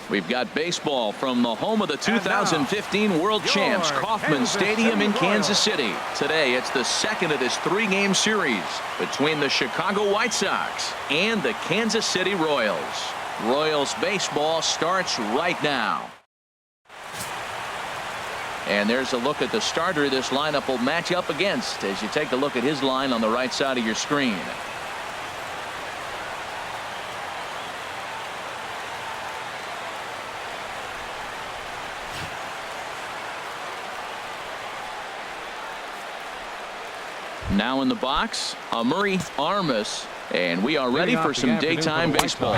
We've got baseball from the home of the 2015 World Champs, Kauffman Stadium in Kansas City. Today, it's the second of this three-game series between the Chicago White Sox and the Kansas City Royals. Royals baseball starts right now. And there's a look at the starter this lineup will match up against as you take a look at his line on the right side of your screen. Now in the box, Murray Armas, and we are ready for some daytime baseball.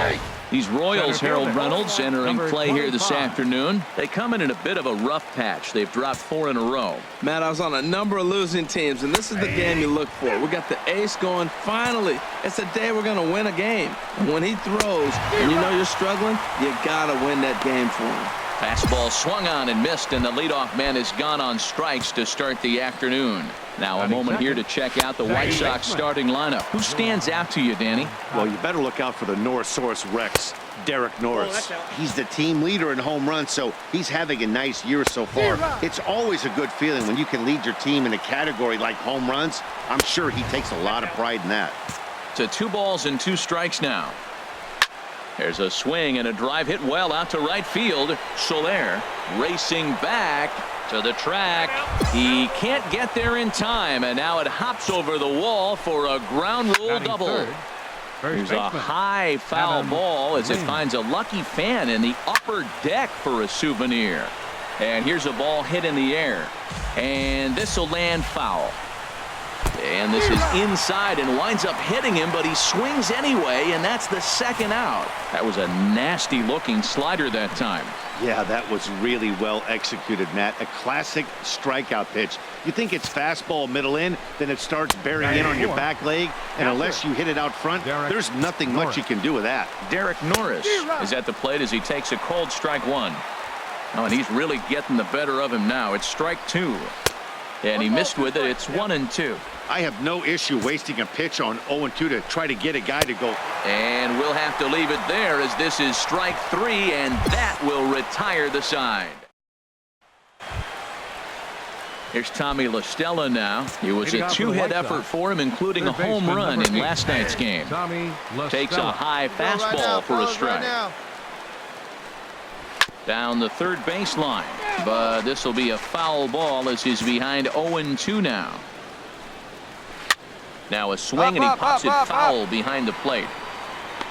These Royals, Harold Reynolds, entering play here this afternoon. They come in a bit of a rough patch. They've dropped 4 in a row. Matt, I was on a number of losing teams, and this is the game you look for. We got the ace going. Finally, it's the day we're going to win a game. And when he throws, and you know you're struggling, you got to win that game for him. Fastball swung on and missed, and the leadoff man is gone on strikes to start the afternoon. Now a moment here to check out the White Sox starting lineup. Who stands out to you, Danny? Well, you better look out for the Norrisaurus Rex, Derek Norris. He's the team leader in home runs, so he's having a nice year so far. It's always a good feeling when you can lead your team in a category like home runs. I'm sure he takes a lot of pride in that. To 2 balls and 2 strikes now. There's a swing and a drive hit well out to right field. Soler racing back to the track. He can't get there in time, and now it hops over the wall for a ground rule double. Here's a high foul ball as it finds a lucky fan in the upper deck for a souvenir. And here's a ball hit in the air, and this will land foul. And this is inside and winds up hitting him, but he swings anyway, and that's the second out. That was a nasty looking slider that time. Yeah, that was really well executed, Matt. A classic strikeout pitch. You think it's fastball middle in, then it starts bearing in on your back leg, and unless you hit it out front, there's nothing much you can do with that. Derek Norris is at the plate as he takes a cold strike 1. Oh, and he's really getting the better of him now. It's strike 2. And he missed with it. It's 1-2. I have no issue wasting a pitch on 0-2 to try to get a guy to go. And we'll have to leave it there as this is strike 3, and that will retire the side. Here's Tommy LaStella now. It was a 2-hit effort for him, including a home run in last night's game. Takes a high fastball for a strike. Down the third baseline, but this will be a foul ball as he's behind 0-2 now. Now a swing, and he pops it foul behind the plate.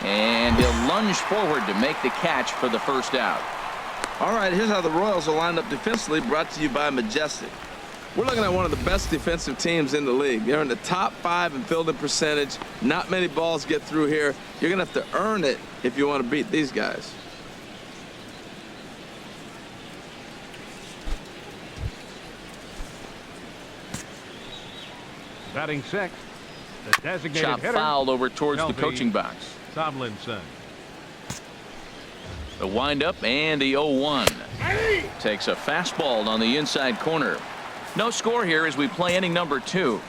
And he'll lunge forward to make the catch for the first out. All right, here's how the Royals are lined up defensively, brought to you by Majestic. We're looking at one of the best defensive teams in the league. They're in the top 5 in fielding percentage. Not many balls get through here. You're going to have to earn it if you want to beat these guys. Batting sixth, the designated Chop hitter, fouled over towards the coaching box. Tomlinson. The windup and the 0-1. Takes a fastball on the inside corner. No score here as we play inning number 2.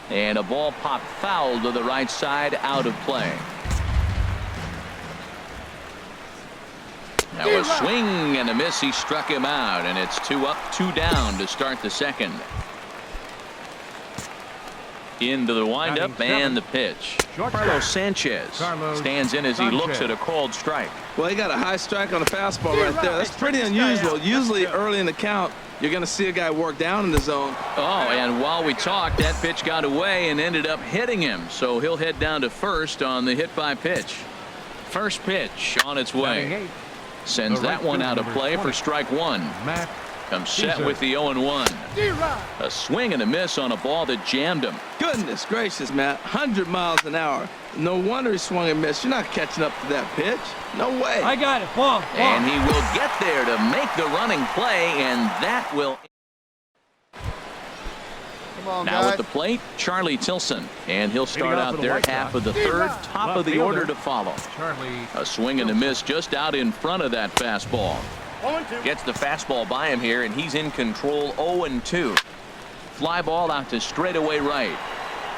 And a ball popped foul to the right side, out of play. Now a swing and a miss. He struck him out, and it's 2 up, 2 down to start the second. Into the windup and the pitch. Carlos Sanchez stands in as he looks at a called strike. Well, he got a high strike on a fastball right there. That's pretty unusual. Usually early in the count, you're going to see a guy work down in the zone. Oh, and while we talked, that pitch got away and ended up hitting him. So he'll head down to first on the hit by pitch. First pitch on its way. Sends that one out of play for strike 1. Matt Comes set with the 0-1. A swing and a miss on a ball that jammed him. Goodness gracious, Matt. 100 miles an hour. No wonder he swung and missed. You're not catching up to that pitch. No way. I got it. Ball. And he will get there to make the running play, and that will... Come on, Now guys. at the plate, Charlie Tilson. And he'll start out out for the there White half Sox. of the third, top Left of the fielder. order to follow. Charlie. A swing and a miss just out in front of that fastball. Gets the fastball by him here, and he's in control. 0-2. Fly ball out to straightaway right.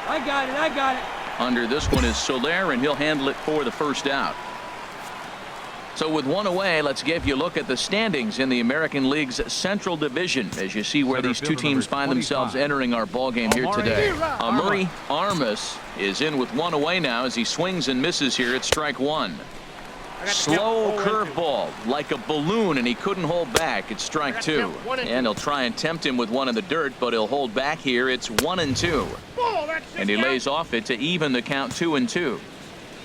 I got it. I got it. Under this one is Soler, and he'll handle it for the first out. So with one away, let's give you a look at the standings in the American League's Central Division as you see where Center these two fielder teams number find themselves 25. entering our ball game here Amari today. Armas. Amari Armas is in with one away now as he swings and misses here at strike one. Slow curveball like a balloon, and he couldn't hold back. It's strike two. And he'll try and tempt him with one in the dirt, but he'll hold back here. It's 1-2. And he lays off it to even the count 2-2.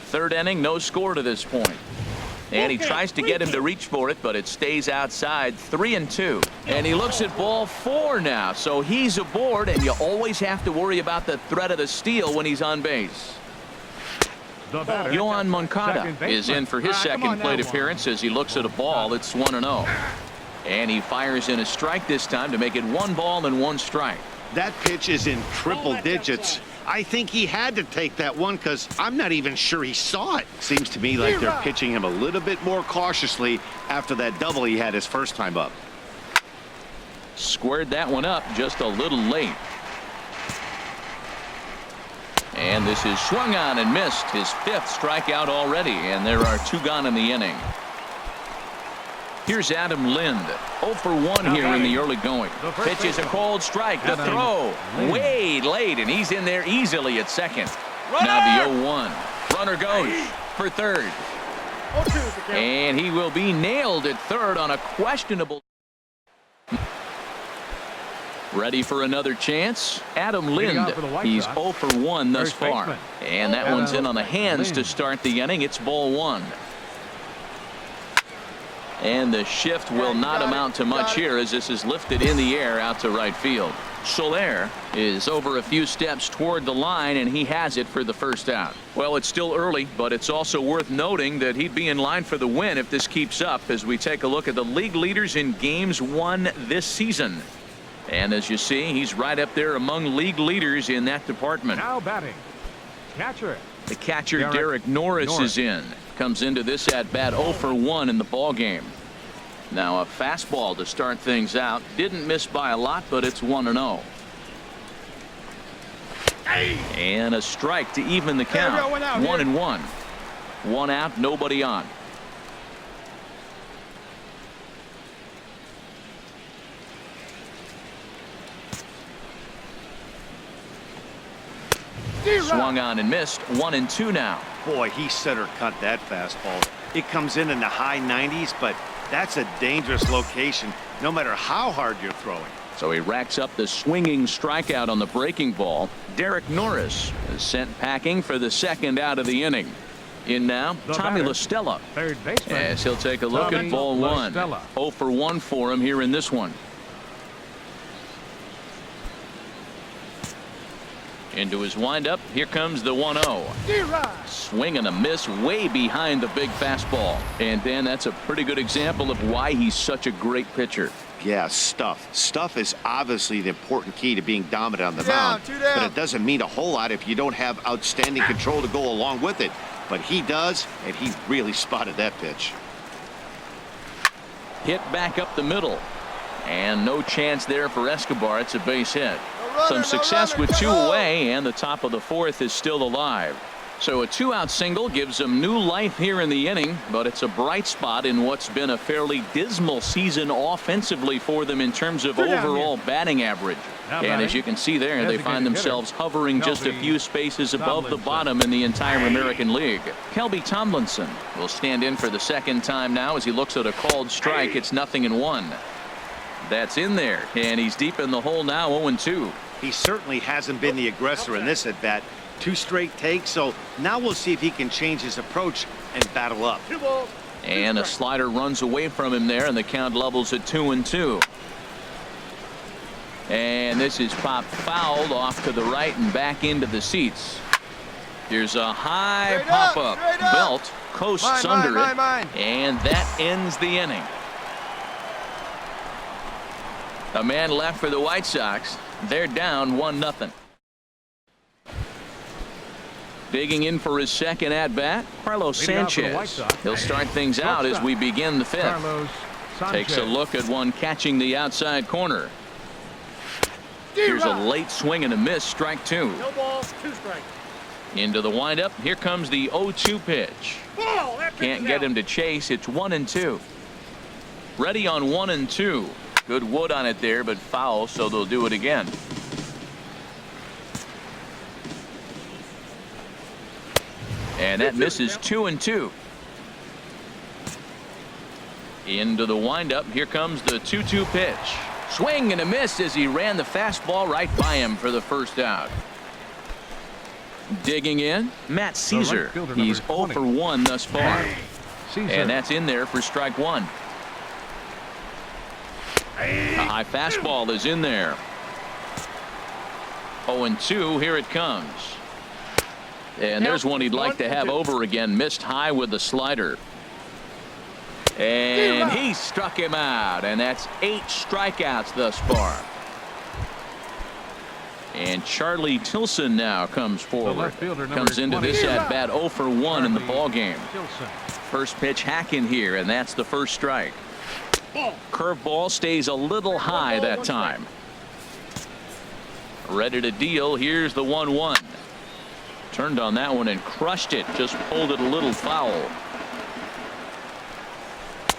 Third inning, no score to this point. And he tries to get him to reach for it, but it stays outside. 3-2. And he looks at ball four now. So he's aboard, and you always have to worry about the threat of the steal when he's on base. The batter. Yohan Moncada Second is in for his second plate appearance as he looks at a ball. It's 1-0. And he fires in a strike this time to make it 1 ball and 1 strike. That pitch is in triple digits. I think he had to take that one because I'm not even sure he saw it. Seems to me like they're pitching him a little bit more cautiously after that double he had his first time up. Squared that one up just a little late. And this is swung on and missed. His 5th strikeout already, and there are 2 gone in the inning. Here's Adam Lind. 0 for 1 here in the early going. Pitch is a cold strike. The throw way late, and he's in there easily at second. Now the 0-1. Runner goes for third. And he will be nailed at third on a questionable. Ready for another chance? Adam Lind. He's 0 for 1 thus far. And that one's in on the hands to start the inning. It's ball 1. And the shift will not amount to much here as this is lifted in the air out to right field. Soler is over a few steps toward the line, and he has it for the first out. Well, it's still early, but it's also worth noting that he'd be in line for the win if this keeps up as we take a look at the league leaders in games won this season. And as you see, he's right up there among league leaders in that department. Now batting. Catcher. The catcher Derek Norris is in. Comes into this at bat 0 for 1 in the ball game. Now a fastball to start things out. Didn't miss by a lot, but it's 1-0. And a strike to even the count. 1-1. 1 out, nobody on. Swung on and missed. 1-2 now. Boy, he center cut that fastball. It comes in the high 90s, but that's a dangerous location no matter how hard you're throwing. So he racks up the swinging strikeout on the breaking ball. Derek Norris is sent packing for the second out of the inning. In now, Tommy La Stella. Third baseman. As he'll take a look at ball 1. 0 for 1 for him here in this one. Into his windup. Here comes the 1-0. Swing and a miss way behind the big fastball. And Dan, that's a pretty good example of why he's such a great pitcher. Yeah, stuff. Stuff is obviously the important key to being dominant on the mound. But it doesn't mean a whole lot if you don't have outstanding control to go along with it. But he does, and he really spotted that pitch. Hit back up the middle. And no chance there for Escobar. It's a base hit. Some success with 2 away, and the top of the 4th is still alive. So a 2-out single gives them new life here in the inning, but it's a bright spot in what's been a fairly dismal season offensively for them in terms of overall batting average. And as you can see there, they find themselves hovering just a few spaces above the bottom in the entire American League. Kelby Tomlinson will stand in for the second time now as he looks at a called strike. It's 0-1. That's in there, and he's deep in the hole now, 0-2. He certainly hasn't been the aggressor in this at bat. 2 straight takes, so now we'll see if he can change his approach and battle up. And a slider runs away from him there, and the count levels at 2-2. And this is popped fouled off to the right and back into the seats. Here's a high pop-up. Belt coasts under it. And that ends the inning. A man left for the White Sox. They're down 1-0. Digging in for his second at-bat, Carlos Sanchez. He'll start things out as we begin the fifth. Takes a look at one catching the outside corner. Here's a late swing and a miss, strike two. No balls, 2 strikes. Into the windup. Here comes the 0-2 pitch. Can't get him to chase. It's 1-2. Ready on 1-2. Good wood on it there, but foul, so they'll do it again. And that misses 2-2. Into the windup. Here comes the 2-2 pitch. Swing and a miss as he ran the fastball right by him for the first out. Digging in, Matt Caesar. He's 0 for 1 thus far. And that's in there for strike one. A high fastball is in there. 0-2. Here it comes. And there's one he'd like to have over again. Missed high with the slider. And he struck him out. And that's 8 strikeouts thus far. And Charlie Tilson now comes forward. Comes into this at bat 0 for 1 in the ball game. First pitch hacking here, and that's the first strike. Curveball stays a little high that time. Ready to deal. Here's the 1-1. Turned on that one and crushed it. Just pulled it a little foul.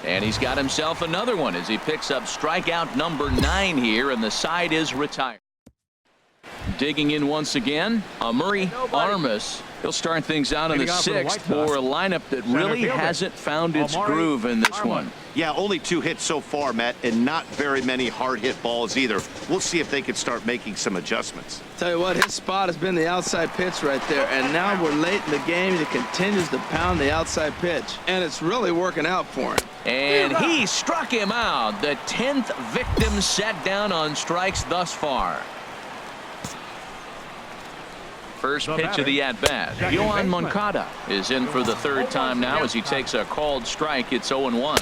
And he's got himself another one as he picks up strikeout number 9 here, and the side is retired. Digging in once again, Murray Armas. He'll start things out in the 6th for a lineup that really hasn't found its groove in this one. Yeah, only 2 hits so far, Matt, and not very many hard hit balls either. We'll see if they can start making some adjustments. Tell you what, his spot has been the outside pitch right there, and now we're late in the game. He continues to pound the outside pitch, and it's really working out for him. And he struck him out. The 10th victim set down on strikes thus far. First pitch of the at-bat. Yohan Moncada is in for the 3rd time now as he takes a called strike. It's 0-1.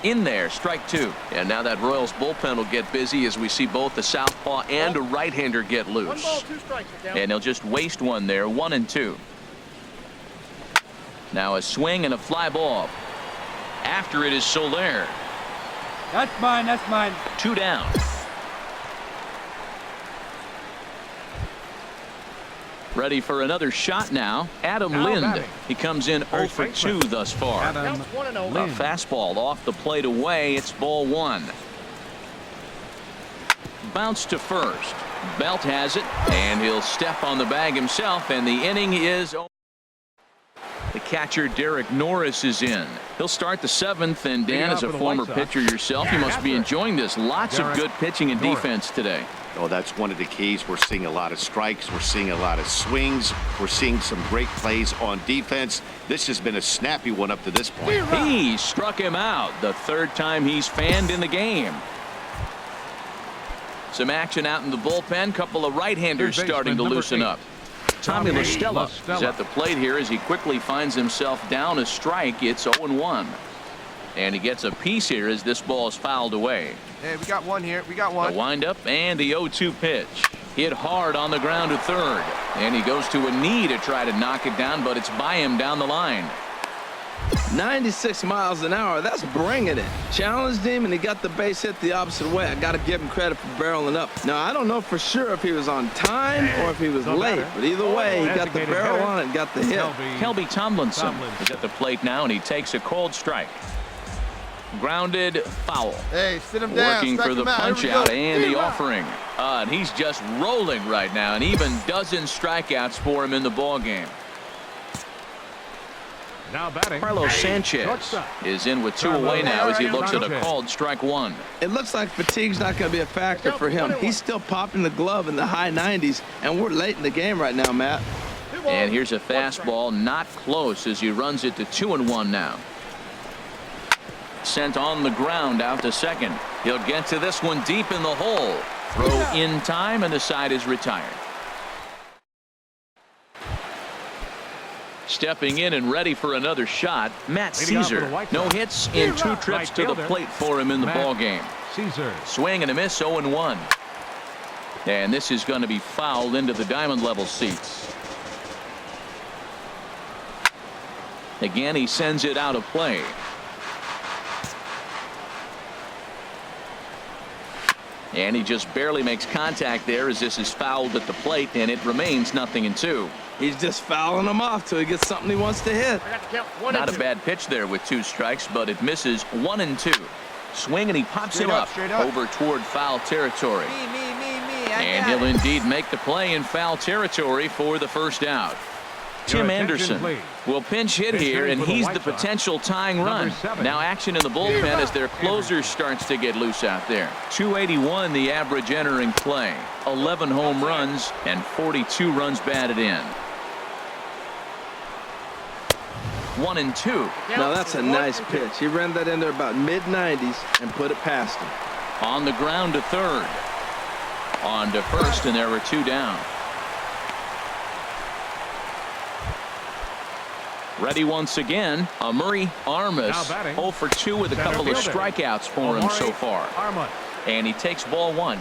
In there, strike 2. And now that Royals bullpen will get busy as we see both the southpaw and a right-hander get loose. 1 ball, 2 strikes. And he'll just waste one there. 1-2. Now a swing and a fly ball. After it is Soler. That's mine, that's mine. 2 down. Ready for another shot now. Adam Lind. He comes in 0 for 2 thus far. A fastball off the plate away. It's ball 1. Bounce to first. Belt has it, and he'll step on the bag himself, and the inning is over. The catcher Derek Norris is in. He'll start the 7th, and Dan, as a former pitcher yourself, you must be enjoying this. Lots of good pitching and defense today. Oh, that's one of the keys. We're seeing a lot of strikes. We're seeing a lot of swings. We're seeing some great plays on defense. This has been a snappy one up to this point. He struck him out. The 3rd time he's fanned in the game. Some action out in the bullpen. Couple of right-handers starting to loosen up. Tommy La Stella is at the plate here as he quickly finds himself down a strike. It's 0-1. And he gets a piece here as this ball is fouled away. Hey, we got one here. We got one. The windup and the 0-2 pitch. Hit hard on the ground to 3rd. And he goes to a knee to try to knock it down, but it's by him down the line. 96 miles an hour. That's bringing it. Challenged him, and he got the base hit the opposite way. I got to give him credit for barreling up. Now, I don't know for sure if he was on time or if he was late, but either way, he got the barrel on it and got the hit. Kelby Tomlinson is at the plate now, and he takes a cold strike. Grounded foul. Hey, sit him down. Working for the punch out and the offering. And he's just rolling right now, and even dozen strikeouts for him in the ball game. Now batting, Carlos Sanchez is in with 2 away now as he looks at a called strike 1. It looks like fatigue's not going to be a factor for him. He's still popping the glove in the high 90s, and we're late in the game right now, Matt. And here's a fastball not close as he runs it to 2-1 now. Sent on the ground out to second. He'll get to this one deep in the hole. Throw in time, and the side is retired. Stepping in and ready for another shot, Matt Caesar. No hits in 2 trips to the plate for him in the ball game. Caesar. Swing and a miss, 0-1. And this is going to be fouled into the diamond level seats. Again, he sends it out of play. And he just barely makes contact there as this is fouled at the plate, and it remains 0-2. He's just fouling him off till he gets something he wants to hit. Not a bad pitch there with 2 strikes, but it misses 1-2. Swing, and he pops him up over toward foul territory. And he'll indeed make the play in foul territory for the first out. Tim Anderson will pinch hit here, and he's the potential tying run. Now action in the bullpen as their closer starts to get loose out there. 281 the average entering play. 11 home runs and 42 runs batted in. 1-2. Now that's a nice pitch. He ran that in there about mid-90s and put it past him. On the ground to third. On to first, and there are 2 down. Ready once again, Murray Armas. 0 for 2 with a couple of strikeouts for him so far. And he takes ball 1.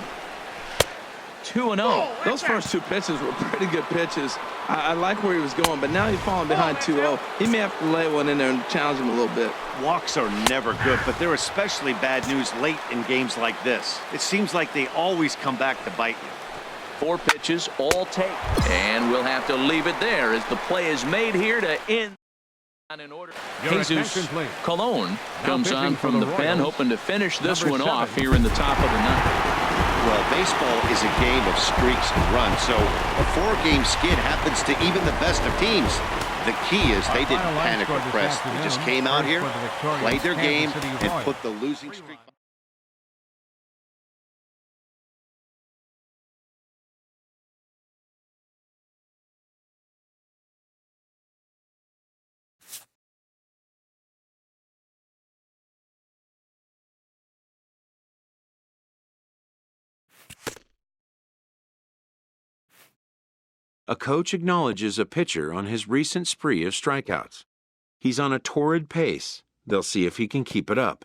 2-0. Those first 2 pitches were pretty good pitches. I like where he was going, but now he's falling behind 2-0. He may have to lay one in there and challenge him a little bit. Walks are never good, but they're especially bad news late in games like this. It seems like they always come back to bite you. 4 pitches, all take. And we'll have to leave it there as the play is made here to end. In order. Jesus Colon comes on from the pen, hoping to finish this one off here in the top of the 9th. Well, baseball is a game of streaks and runs, so a 4-game skid happens to even the best of teams. The key is they didn't panic or press. They just came out here, played their game, and put the losing streak. A coach acknowledges a pitcher on his recent spree of strikeouts. He's on a torrid pace. They'll see if he can keep it up.